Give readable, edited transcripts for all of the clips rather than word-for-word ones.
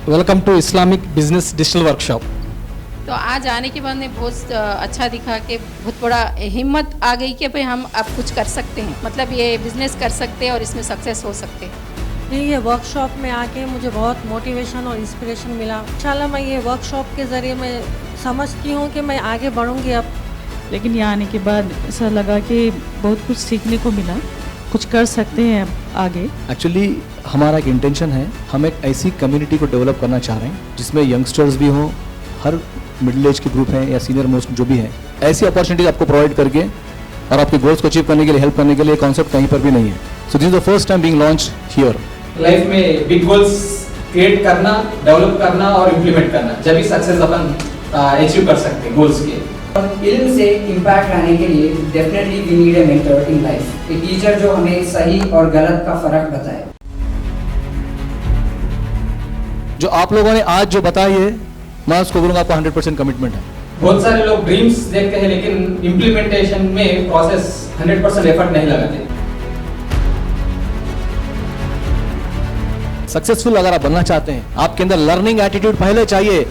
Welcome to Islamic business digital workshop. तो आज आने के बाद में बहुत अच्छा दिखा कि बहुत बड़ा हिम्मत आ गई कि भाई हम अब कुछ कर सकते हैं, मतलब ये बिज़नेस कर सकते हैं और इसमें सक्सेस हो सकते हैं। ये वर्कशॉप में आके मुझे बहुत मोटिवेशन और इंस्पिरेशन मिला। इंशाल्लाह मैं ये वर्कशॉप के ज़रिए मैं समझती हूँ कि मैं आगे बढ़ूँगी अब। लेकिन यहाँ आने के बाद ऐसा लगा कि बहुत कुछ सीखने को मिला, कुछ कर सकते हैं अब आगे। एक्चुअली हमारा एक इंटेंशन है, हम एक ऐसी कम्युनिटी को डेवलप करना चाह रहे हैं जिसमें यंगस्टर्स भी हों, हर मिडिल एज के ग्रुप हैं या सीनियर मोस्ट जो भी हैं, ऐसी अपॉर्चुनिटीज आपको प्रोवाइड करके और आपके गोल्स को अचीव करने के लिए हेल्प करने के लिए कॉन्सेप्ट कहीं पर भी नहीं है। So this is the first time being launch here. Life में बिग गोल्स क्रिएट करना, डेवलप करना और इम्प्लीमेंट करना, जब भी सक्सेस अपन अचीव कर सकते हैं गोल्स के। इल्म से इम्पैक्ट लाने के लिए definitely we need a mentor in life, एक टीचर जो हमें सही और गलत का फर्क बताए। जो आप लोगों ने आज जो बताया है, मैं उसको बोलूँगा आपका 100% कमिटमेंट है। बहुत सारे लोग ड्रीम्स देखते हैं लेकिन इम्प्लीमेंटेशन में प्रोसेस 100% एफर्ट नहीं लगाते। सक्सेसफुल अगर आप बनना चाहते हैं, आपके अंदर लर्निंग एटीट्यूड पहले चाहिए।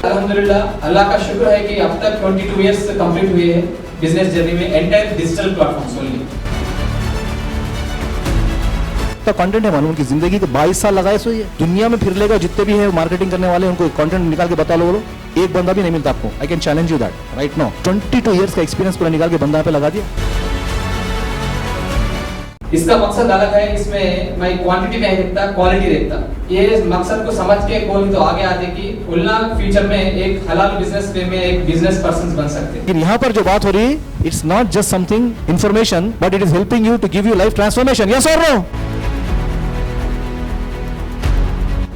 अल्हम्दुलिल्लाह, अल्लाह का शुक्र है कि अब तक 22 इयर्स कंप्लीट हुए हैं बिजनेस जर्नी में, एंटायर डिजिटल प्लेटफॉर्म्स ओनली। तो कंटेंट है मालूम, उनकी जिंदगी के 22 साल लगाए, सो ये दुनिया में फिर लेगा, जितने भी है मार्केटिंग करने वाले उनको कंटेंट निकाल के बता लो, बोलो एक बंदा भी नहीं मिलता आपको। I can challenge you that right now. 22 years का एक्सपीरियंस पूरा निकाल के बंदा पे लगा दिया। इसका मकसद अलग है, इसमें मैं क्वांटिटी नहीं देखता, क्वालिटी देखता। ये मकसद को समझ के कोई तो आगे आते कि उल्ला फ्यूचर में एक हलाल बिजनेस में एक बिजनेस पर्सन बन सकते हैं। लेकिन यहाँ पर जो बात हो रही है, it's not just something information but it is helping you to give you life transformation. Yes और नो?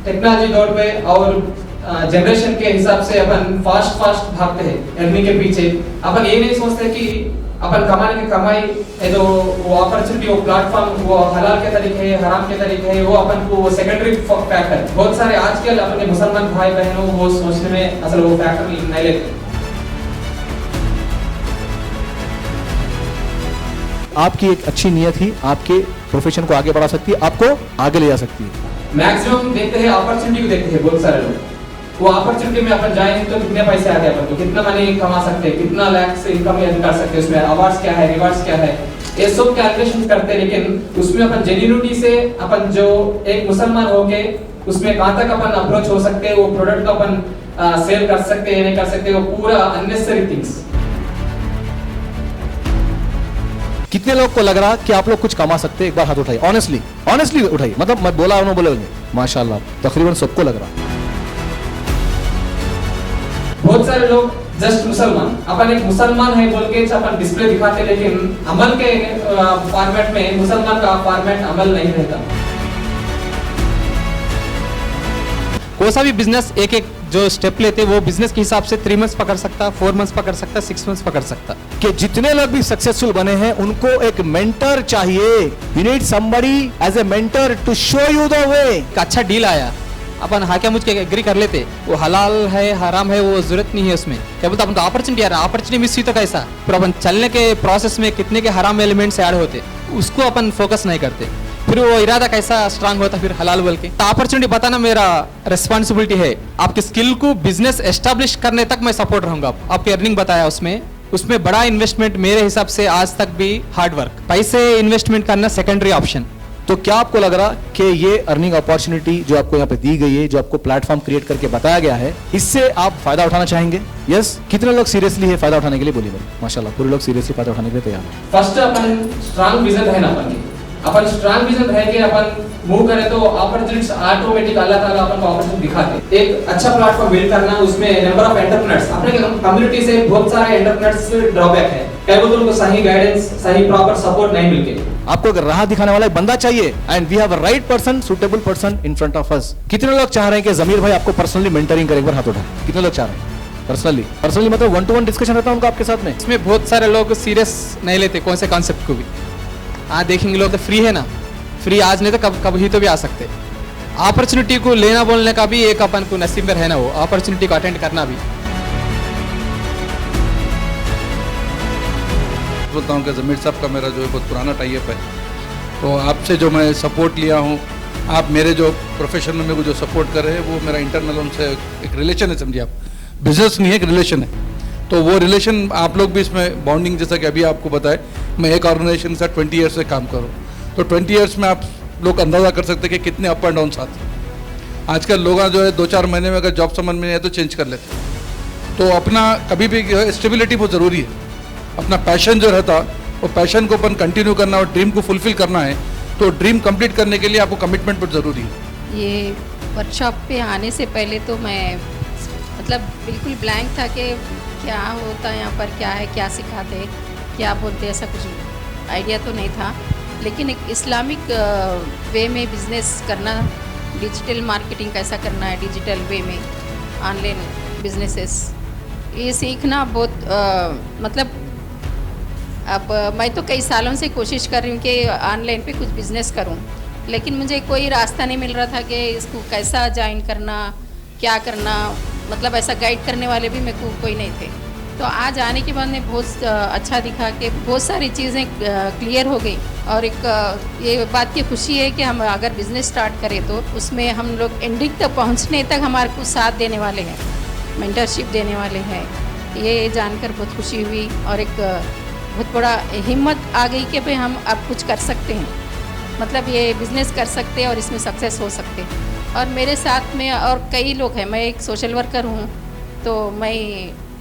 टेक्नोलॉजी दौर पे और जनरेशन के हिसाब से अपन फास्ट भागते हैं अर्निंग के पीछे। अपन ये नहीं सोचते कि अपन कमाने की कमाई है तो वो अपॉर्चुनिटी, वो प्लेटफॉर्म, वो हलाल के तरीके है, हराम के तरीके है, वो अपन को सेकेंडरी फैक्टर। बहुत सारे आजकल अपने मुसलमान भाई बहनों वो सोचने में असल वो फैक्टर नहीं लेते। आपकी एक अच्छी नियत ही आपके प्रोफेशन को आगे बढ़ा सकती है, आपको आगे ले जा सकती है। मैक्सिमम देखते हैं अपॉर्चुनिटी को देखते हैं बहुत सारे लोग। वो अपॉर्चुनिटी में अपन जाएंगे तो कितने पैसे आते हैं, अपन को कितना मनी कमा सकते हैं, कितना लाख से इनकम कर सकते हैं, उसमें अवार्ड्स क्या है, रिवार्ड्स क्या है, ये सब कैलकुलेशन करते हैं। लेकिन उसमें अपन जेन्युइनिटी से अपन जो एक मुसलमान होके उसमें कहाँ तक अपन अप्रोच हो सकते हैं, वो प्रोडक्ट को अपन सेल कर सकते हैं नहीं कर सकते, वो पूरा अननेसेसरी थिंग्स। कितने लोग को लग रहा कि आप लोग कुछ कमा सकते हैं? एक बार हाथ उठाइए, ऑनेस्टली उठाइए। मतलब मैं बोला उन्होंने बोले माशाल्लाह, तकरीबन सबको लग रहा। बहुत सारे लोग जस्ट मुसलमान, अपन एक मुसलमान है बोल के अपन डिस्प्ले दिखाते, लेकिन अमल के फॉर्मेट में मुसलमान का फॉर्मेट अमल नहीं रहता। कोई सा भी बिजनेस एक एक जो स्टेप लेते वो बिजनेस के हिसाब से 3 मंथ्स पकड़ सकता, 4 मंथ्स पकड़ सकता, 6 मंथ्स पकड़ सकता। कि जितने लोग भी सक्सेसफुल बने हैं उनको एक मेंटर चाहिए। You need somebody as a mentor to show you the way. एक अच्छा डील आया, अपन हाँ क्या मुझे एग्री कर लेते, वो हलाल है हराम है वो जरूरत नहीं है उसमें, क्या बोलते अपन को अपॉर्चुनिटी आ रहा है, अपॉर्चुनिटी मिस हुई तो कैसा, फिर अपन चलने के प्रोसेस में कितने के हराम एलिमेंट्स ऐड होते उसको अपन फोकस नहीं करते, फिर वो इरादा कैसा स्ट्रांग होता फिर हलाल बोल के। तो अपॉर्चुनिटी बताना मेरा रिस्पॉन्सिबिलिटी है। आपके स्किल को बिजनेस एस्टेब्लिश करने तक मैं सपोर्ट रहूंगा। आपकी अर्निंग बताया उसमें बड़ा इन्वेस्टमेंट मेरे हिसाब से आज तक भी हार्ड वर्क, पैसे इन्वेस्टमेंट करना सेकेंडरी ऑप्शन। तो क्या आपको लग रहा कि ये अर्निंग अपॉर्चुनिटी जो आपको यहाँ पे दी गई है, जो आपको प्लेटफॉर्म क्रिएट करके बताया गया है, इससे आप फायदा उठाना चाहेंगे? यस? कितने लोग सीरियसली है फायदा उठाने के लिए? बोलिए बोलिए। माशाल्लाह, पूरे लोग सीरियसली फायदा उठाने के लिए तैयार हैं। फर्स्ट अपन स्ट्रांग विजन है ना, अपन स्ट्रांग विजन है कि अपन मूव करें तो अपॉर्चुनिटीज ऑटोमेटिक अल्लाह ताला अपन को अपॉर्चुनिटी दिखाते। एक अच्छा प्लेटफॉर्म बिल्ड करना, उसमें नंबर ऑफ एंटरप्रेन्योर्स, अपने कम्युनिटी से बहुत सारे एंटरप्रेन्योर्स ड्रॉबैक है, क्या बोलते उनको सही गाइडेंस, सही प्रॉपर सपोर्ट नहीं मिलके। आपको अगर राह दिखाने वाला एक बंदा चाहिए and we have a right person, suitable person in front of us. कितने लोग चाह रहे हैं कि जमीर भाई आपको पर्सनली मेंटरिंग करे? एक बार हाथ उठाएं। कितने लोग चाह रहे हैं पर्सनली मतलब 1-to-1 डिस्कशन रहता है उनका आपके साथ में? इसमें बहुत सारे लोग सीरियस नहीं लेते कौन से कॉन्सेप्ट को भी। हाँ देखेंगे लोग तो फ्री है ना, फ्री आज नहीं तो कभी तो भी आ सकते। अपॉर्चुनिटी को लेना बोलने का भी एक अपन को नसीब में रहना, वो अपॉर्चुनिटी को अटेंड करना भी। समझता हूँ कि ज़मीर साहब का मेरा जो है बहुत पुराना टाइप है। तो आपसे जो मैं सपोर्ट लिया हूँ, आप मेरे जो प्रोफेशन में मेरे को जो सपोर्ट कर रहे हैं वो मेरा इंटरनल उनसे एक रिलेशन है, समझिए आप, बिजनेस नहीं है, एक रिलेशन है। तो वो रिलेशन आप लोग भी इसमें बॉन्डिंग, जैसा कि अभी आपको बताए, मैं एक ऑर्गेनाइजेशन के साथ 20 ईयर्स से काम करूँ, तो 20 ईयर्स में आप लोग अंदाज़ा कर सकते हैं कि कितने अप एंड डाउन आते हैं। आजकल लोग जो है 2-4 महीने में अगर जॉब समझ में नहीं आए तो चेंज कर लेते हैं। तो अपना कभी भी स्टेबिलिटी बहुत ज़रूरी है। अपना पैशन जो रहता, वो पैशन को अपन कंटिन्यू करना और ड्रीम को फुलफिल करना है, तो ड्रीम कंप्लीट करने के लिए आपको कमिटमेंट बहुत ज़रूरी है। ये वर्कशॉप पे आने से पहले तो मैं मतलब बिल्कुल ब्लैंक था कि क्या होता है यहाँ पर, क्या है, क्या सिखाते, क्या बोलते, ऐसा कुछ आइडिया तो नहीं था। लेकिन एक इस्लामिक वे में बिज़नेस करना, डिजिटल मार्केटिंग कैसा करना है डिजिटल वे में, ऑनलाइन बिजनेसेस, ये सीखना बहुत मतलब अब मैं तो कई सालों से कोशिश कर रही हूँ कि ऑनलाइन पे कुछ बिज़नेस करूँ, लेकिन मुझे कोई रास्ता नहीं मिल रहा था कि इसको कैसा ज्वाइन करना, क्या करना, मतलब ऐसा गाइड करने वाले भी मेरे को कोई नहीं थे। तो आज आने के बाद में बहुत अच्छा दिखा कि बहुत सारी चीज़ें क्लियर हो गई। और एक ये बात की खुशी है कि हम अगर बिज़नेस स्टार्ट करें तो उसमें हम लोग एंडिंग तक पहुंचने तक हमारे को साथ देने वाले हैं, मेंटरशिप देने वाले हैं। ये जानकर बहुत खुशी हुई और एक बहुत बड़ा हिम्मत आ गई कि भाई हम अब कुछ कर सकते हैं, मतलब ये बिज़नेस कर सकते हैं और इसमें सक्सेस हो सकते हैं। और मेरे साथ में और कई लोग हैं, मैं एक सोशल वर्कर हूँ, तो मैं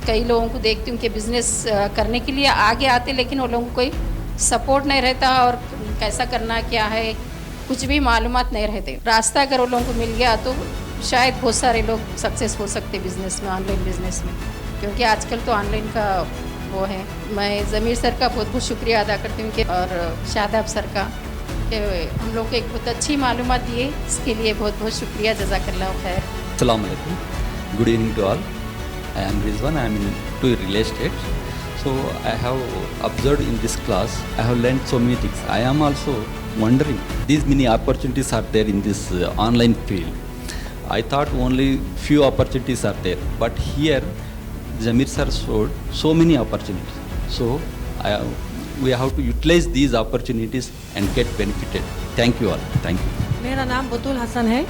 कई लोगों को देखती हूँ कि बिज़नेस करने के लिए आगे आते, लेकिन वो लोगों को कोई सपोर्ट नहीं रहता और कैसा करना क्या है कुछ भी मालूमात नहीं रहते। रास्ता अगर वो लोगों को मिल गया तो शायद बहुत सारे लोग सक्सेस हो सकते बिज़नेस में, ऑनलाइन बिज़नेस में, क्योंकि आजकल तो ऑनलाइन का वो है। मैं ज़मीर सर का बहुत बहुत शुक्रिया अदा करती हूँ कि और शादाब सर का कि हम लोग को एक बहुत अच्छी मालूमात दिए, इसके लिए बहुत बहुत शुक्रिया, जज़ाकल्लाह खैर। अस्सलाम वालेकुम, good evening to all. I am Rizwan, I am into real estate. So I have observed in this class, I have learned so many things. I am also wondering, these many opportunities are there in this online field. I thought only few opportunities are there, but here Zamir sir showed so many opportunities. So we have to utilize these opportunities and get benefited. Thank you all. Thank you. मेरा नाम बतूल हसन है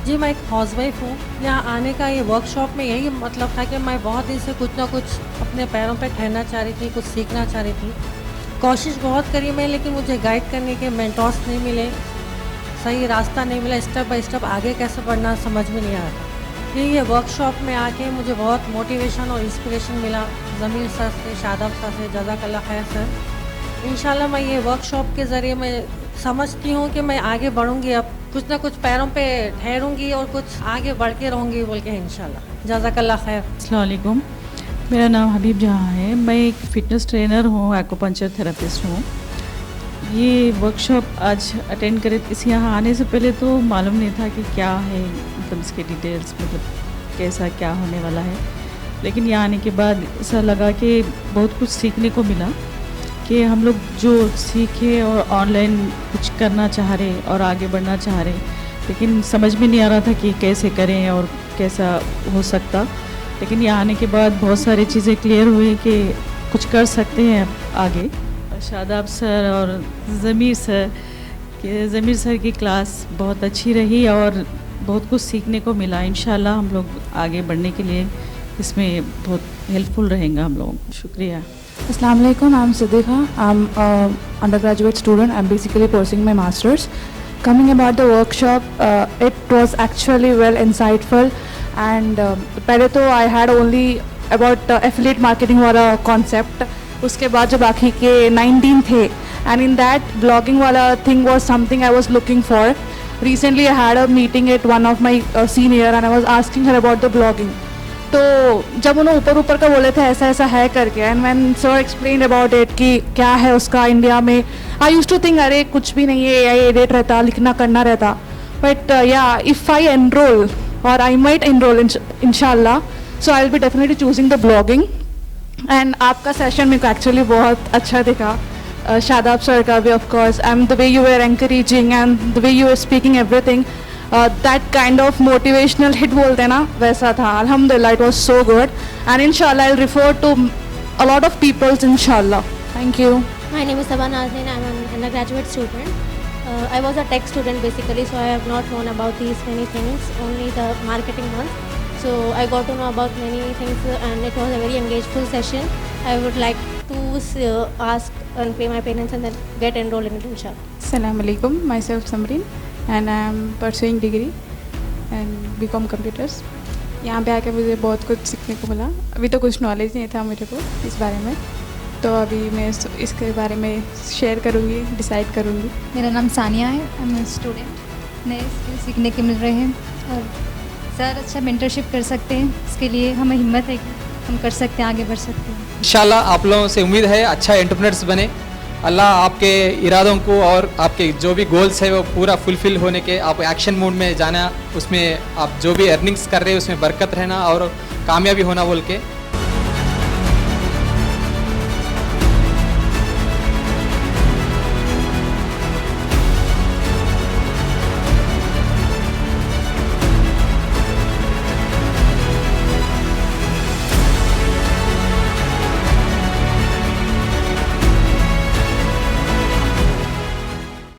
जी, मैं एक housewife हूँ। यहाँ आने का ये वर्कशॉप में यही मतलब था कि मैं बहुत दिन से कुछ ना कुछ अपने पैरों पे ठहरना चाह रही थी, कुछ सीखना चाह रही थी। कोशिश बहुत करी मैं, लेकिन मुझे गाइड करने के मेंटर्स नहीं मिले, सही रास्ता नहीं मिला, स्टेप बाय स्टेप आगे कैसे बढ़ना समझ में नहीं आ रहा। ये वर्कशॉप में आके मुझे बहुत मोटिवेशन और इंस्पिरेशन मिला ज़मीर सर से, शादाब सर से, जज़ाकल्लाह खैर सर। इंशाल्लाह मैं ये वर्कशॉप के ज़रिए मैं समझती हूँ कि मैं आगे बढ़ूँगी, अब कुछ ना कुछ पैरों पे ठहरूँगी और कुछ आगे बढ़ के रहूँगी बोल के इंशाल्लाह। जज़ाकल्लाह खैर। अस्सलाम वालेकुम, मेरा नाम हबीब जहाँ है। मैं एक फ़िटनेस ट्रेनर हूँ, एक्यूपंक्चर थेरेपिस्ट हूँ। ये वर्कशॉप आज अटेंड करे, इस यहाँ आने से पहले तो मालूम नहीं था कि क्या है, मतलब इसके डिटेल्स, मतलब कैसा क्या होने वाला है। लेकिन यहाँ आने के बाद ऐसा लगा कि बहुत कुछ सीखने को मिला कि हम लोग जो सीखे और ऑनलाइन कुछ करना चाह रहे और आगे बढ़ना चाह रहे, लेकिन समझ में नहीं आ रहा था कि कैसे करें और कैसा हो सकता। लेकिन यहाँ आने के बाद बहुत सारी चीज़ें क्लियर हुई कि कुछ कर सकते हैं आगे। शादाब सर और ज़मीर सर की क्लास बहुत अच्छी रही और बहुत कुछ सीखने को मिला। इंशाल्लाह हम लोग आगे बढ़ने के लिए इसमें बहुत हेल्पफुल रहेगा हम लोगों। शुक्रिया। Assalamu alaikum, I'm Siddiqa. I'm an undergraduate student. I'm basically pursuing my master's. Coming about the workshop, it was actually well insightful, and पहले तो I had only about affiliate marketing वाला concept. उसके बाद जो बाकी के 19 थे, and in that blogging वाला thing was something I was looking for. Recently I had a meeting at one of my senior and I was asking her about the blogging. तो जब उन्होंने ऊपर का बोले थे ऐसा ऐसा है करके, and when sir explain about it कि क्या है उसका इंडिया में, आई यूज्ड टू थिंक अरे कुछ भी नहीं है, एआई एडिट रहता, लिखना करना रहता। बट या इफ़ आई एनरोल और आई माइट एनरोल इंशाल्लाह, so I will be definitely choosing the blogging. And आपका सेशन मेरे को एक्चुअली बहुत अच्छा दिखा, शादाब सर का भी of course, and the way you are encouraging and the way you are speaking everything, that kind of motivational hit बोलते हैं ना, वैसा था। अल्हम्दुलिल्लाह, it was so good, and इंशाल्लाह I will refer to a lot of peoples इंशाल्लाह। Thank you. My name is Sabah Nazneen. I'm an undergraduate student. I was a tech student basically, so I have not known about these many things, only the marketing ones. So I got to know about many things and it was a very engageful session. I would like to ask and pay my parents and then get enrolled in it, inshallah. Assalamu alaikum. Myself Samreen and I am pursuing degree and BCom Computers. यहाँ पे आके मुझे बहुत कुछ सीखने को मिला. अभी तो कुछ नॉलेज नहीं था मेरे को इस बारे में, तो अभी मैं इसके बारे में शेयर करूँगी, डिसाइड करूँगी. मेरा नाम सानिया है. I am student. नए स्किल सीखने के मिल रहे हैं और सर अच्छा मेंटरशिप कर सकते हैं. इसके लिए हमें हिम्मत है कि हम कर सकते हैं, आगे बढ़ सकते हैं. इंशाल्लाह आप लोगों से उम्मीद है अच्छा एंटरप्रेन्योर्स बने. अल्लाह आपके इरादों को और आपके जो भी गोल्स है वो पूरा फुलफिल होने के, आप एक्शन मोड में जाना, उसमें आप जो भी अर्निंग्स कर रहे हैं उसमें बरकत रहना और कामयाबी होना बोल के